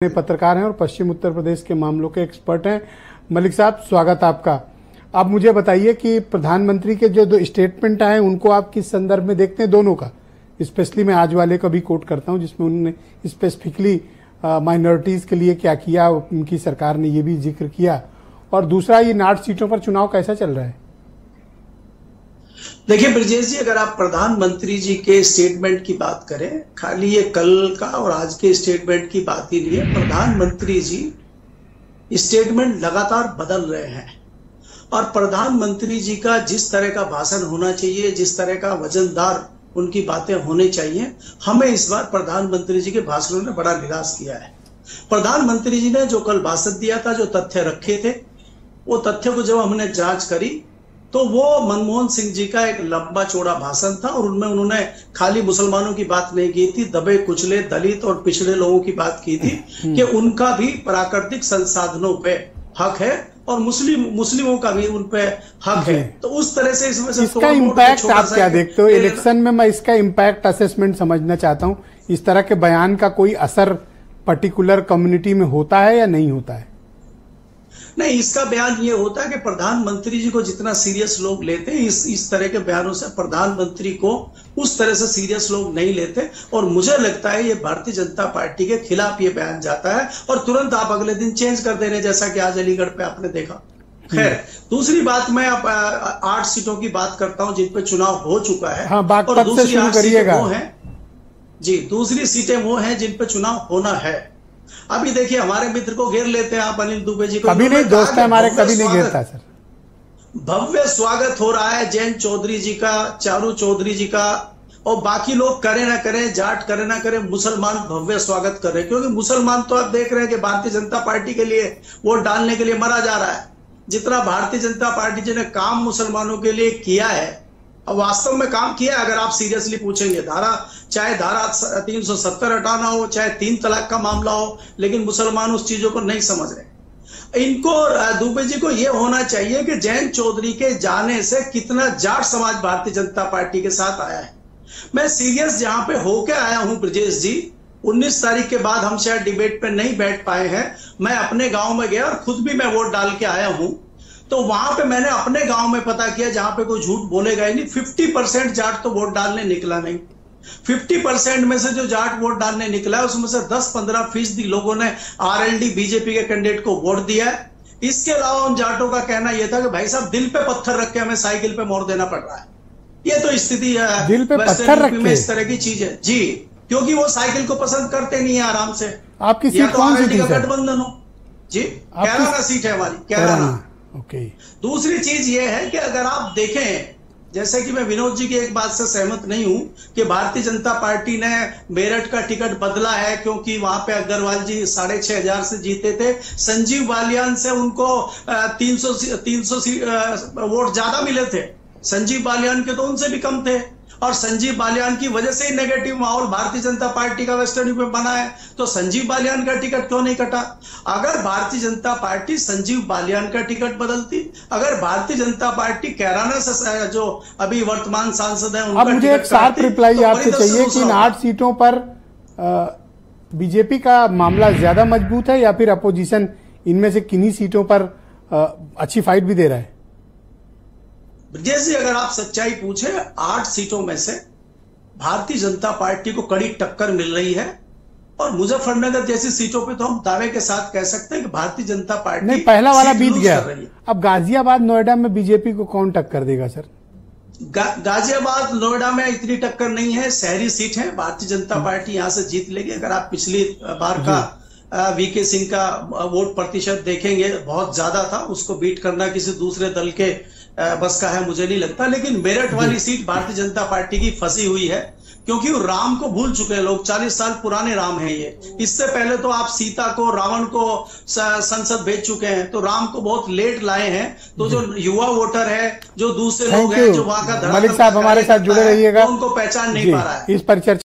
पत्रकार हैं और पश्चिम उत्तर प्रदेश के मामलों के एक्सपर्ट हैं। मलिक साहब, स्वागत आपका। आप मुझे बताइए कि प्रधानमंत्री के जो दो स्टेटमेंट आए उनको आप किस संदर्भ में देखते हैं, दोनों का। स्पेशली मैं आज वाले का भी कोट करता हूं जिसमें उन्होंने स्पेसिफिकली माइनॉरिटीज के लिए क्या किया, उनकी सरकार ने ये भी जिक्र किया। और दूसरा, ये 8 सीटों पर चुनाव कैसा चल रहा है? देखिए ब्रजेश जी, अगर आप प्रधानमंत्री जी के स्टेटमेंट की बात करें, खाली ये कल का और आज के स्टेटमेंट की बात ही नहीं है। प्रधानमंत्री जी स्टेटमेंट लगातार बदल रहे हैं और प्रधानमंत्री जी का जिस तरह का भाषण होना चाहिए, जिस तरह का वजनदार उनकी बातें होनी चाहिए, हमें इस बार प्रधानमंत्री जी के भाषणों ने बड़ा निराश किया है। प्रधानमंत्री जी ने जो कल भाषण दिया था, जो तथ्य रखे थे, वो तथ्य को जब हमने जांच करी तो वो मनमोहन सिंह जी का एक लंबा चौड़ा भाषण था और उनमें उन्होंने खाली मुसलमानों की बात नहीं की थी, दबे कुचले दलित और पिछड़े लोगों की बात की थी कि उनका भी प्राकृतिक संसाधनों पे हक है और मुस्लिमों का भी उन पे हक है। तो उस तरह से इसका इम्पैक्ट आप क्या देखते हो इलेक्शन में? मैं इसका इम्पैक्ट असेसमेंट समझना चाहता हूँ। इस तरह के बयान का कोई असर पर्टिकुलर कम्युनिटी में होता है या नहीं होता है? नहीं, इसका बयान ये होता है कि प्रधानमंत्री जी को जितना सीरियस लोग लेते हैं, इस तरह के बयानों से प्रधानमंत्री को उस तरह से सीरियस लोग नहीं लेते। और मुझे लगता है ये भारतीय जनता पार्टी के खिलाफ ये बयान जाता है और तुरंत आप अगले दिन चेंज कर दे रहे, जैसा कि आज अलीगढ़ पे आपने देखा। खैर, दूसरी बात, मैं अब 8 सीटों की बात करता हूं जिन पे चुनाव हो चुका है। हाँ, और दूसरी 8 सीटें वो है जी, दूसरी सीटें वो हैं जिन पे चुनाव होना है। अभी देखिए, हमारे मित्र को घेर लेते हैं आप, अनिल दुबे जी को। कभी नहीं, दोस्त है हमारे, कभी नहीं घेरता सर। भव्य स्वागत हो रहा है जयंत चौधरी जी का, चारू चौधरी जी का, और बाकी लोग करे ना करें, जाट करे ना करें, मुसलमान भव्य स्वागत कर रहे हैं। क्योंकि मुसलमान तो आप देख रहे हैं कि भारतीय जनता पार्टी के लिए वोट डालने के लिए मरा जा रहा है। जितना भारतीय जनता पार्टी जी ने काम मुसलमानों के लिए किया है, अब वास्तव में काम किया है, अगर आप सीरियसली पूछेंगे, चाहे धारा 370 हटाना हो, चाहे 3 तलाक का मामला हो, लेकिन मुसलमान उस चीजों को नहीं समझ रहे। इनको, दुबे जी को यह होना चाहिए कि जयंत चौधरी के जाने से कितना जाट समाज भारतीय जनता पार्टी के साथ आया है। मैं सीरियस जहां पे होके आया हूं ब्रजेश जी, 19 तारीख के बाद हम शायद डिबेट पे नहीं बैठ पाए हैं। मैं अपने गांव में गया और खुद भी मैं वोट डाल के आया हूं। तो वहां पे मैंने अपने गांव में पता किया, जहां पे कोई झूठ बोलेगा ही नहीं, 50% जाट तो वोट डालने निकला नहीं। 50% में से जो जाट वोट डालने निकला है, उसमें से 10-15% लोगों ने आरएलडी बीजेपी के कैंडिडेट को वोट दिया है। इसके अलावा उन जाटों का कहना यह था कि भाई साहब, दिल पे पत्थर रख के हमें साइकिल पे मोड़ देना पड़ रहा है। ये तो स्थिति है दिल पे पत्थर रख के, इस तरह की चीज है जी, क्योंकि वो साइकिल को पसंद करते नहीं है आराम से। आपकी सीट कौन सी थी? गठबंधन हो जी, कैराना सीट है हमारी, कैराना। ओके। दूसरी चीज ये है कि अगर आप देखें, जैसे कि मैं विनोद जी की एक बात से सहमत नहीं हूं कि भारतीय जनता पार्टी ने मेरठ का टिकट बदला है क्योंकि वहां पे अग्रवाल जी 6,500 से जीते थे। संजीव बालियान से उनको 300 वोट ज्यादा मिले थे। संजीव बालियान के तो उनसे भी कम थे और संजीव बालियान की वजह से ही नेगेटिव माहौल भारतीय जनता पार्टी का वेस्टर्न यूपी में बना है। तो संजीव बालियान का टिकट क्यों नहीं कटा? अगर भारतीय जनता पार्टी संजीव बालियान का टिकट बदलती, अगर भारतीय जनता पार्टी कैराना से जो अभी वर्तमान सांसद है उनका, मुझे एक शार्प रिप्लाई आपसे चाहिए कि इन 8 सीटों पर बीजेपी का मामला ज्यादा मजबूत है या फिर अपोजिशन इनमें से किन्हीं सीटों पर अच्छी फाइट भी दे रहा है? जैसे अगर आप सच्चाई पूछे, 8 सीटों में से भारतीय जनता पार्टी को कड़ी टक्कर मिल रही है और मुजफ्फरनगर जैसी सीटों पे तो हम दावे के साथ कह सकते हैं कि भारतीय जनता पार्टी नहीं, पहला वाला बीत गया। अब गाजियाबाद नोएडा में बीजेपी को कौन टक्कर देगा सर? गाजियाबाद नोएडा में इतनी टक्कर नहीं है, शहरी सीट है, भारतीय जनता पार्टी यहां से जीत लेगी। अगर आप पिछली बार का वीके सिंह का वोट प्रतिशत देखेंगे, बहुत ज्यादा था, उसको बीट करना किसी दूसरे दल के बस का है मुझे नहीं लगता। लेकिन मेरठ वाली सीट भारतीय जनता पार्टी की फंसी हुई है क्योंकि वो राम को भूल चुके हैं लोग। 40 साल पुराने राम है ये। इससे पहले तो आप सीता को, रावण को संसद भेज चुके हैं, तो राम को बहुत लेट लाए हैं। तो जो युवा वोटर है, जो दूसरे लोग हैं, जो वहां का मलिक साहब हमारे साथ जुड़े रहिएगा, उनको पहचान नहीं पा रहा है। इस पर चर्चा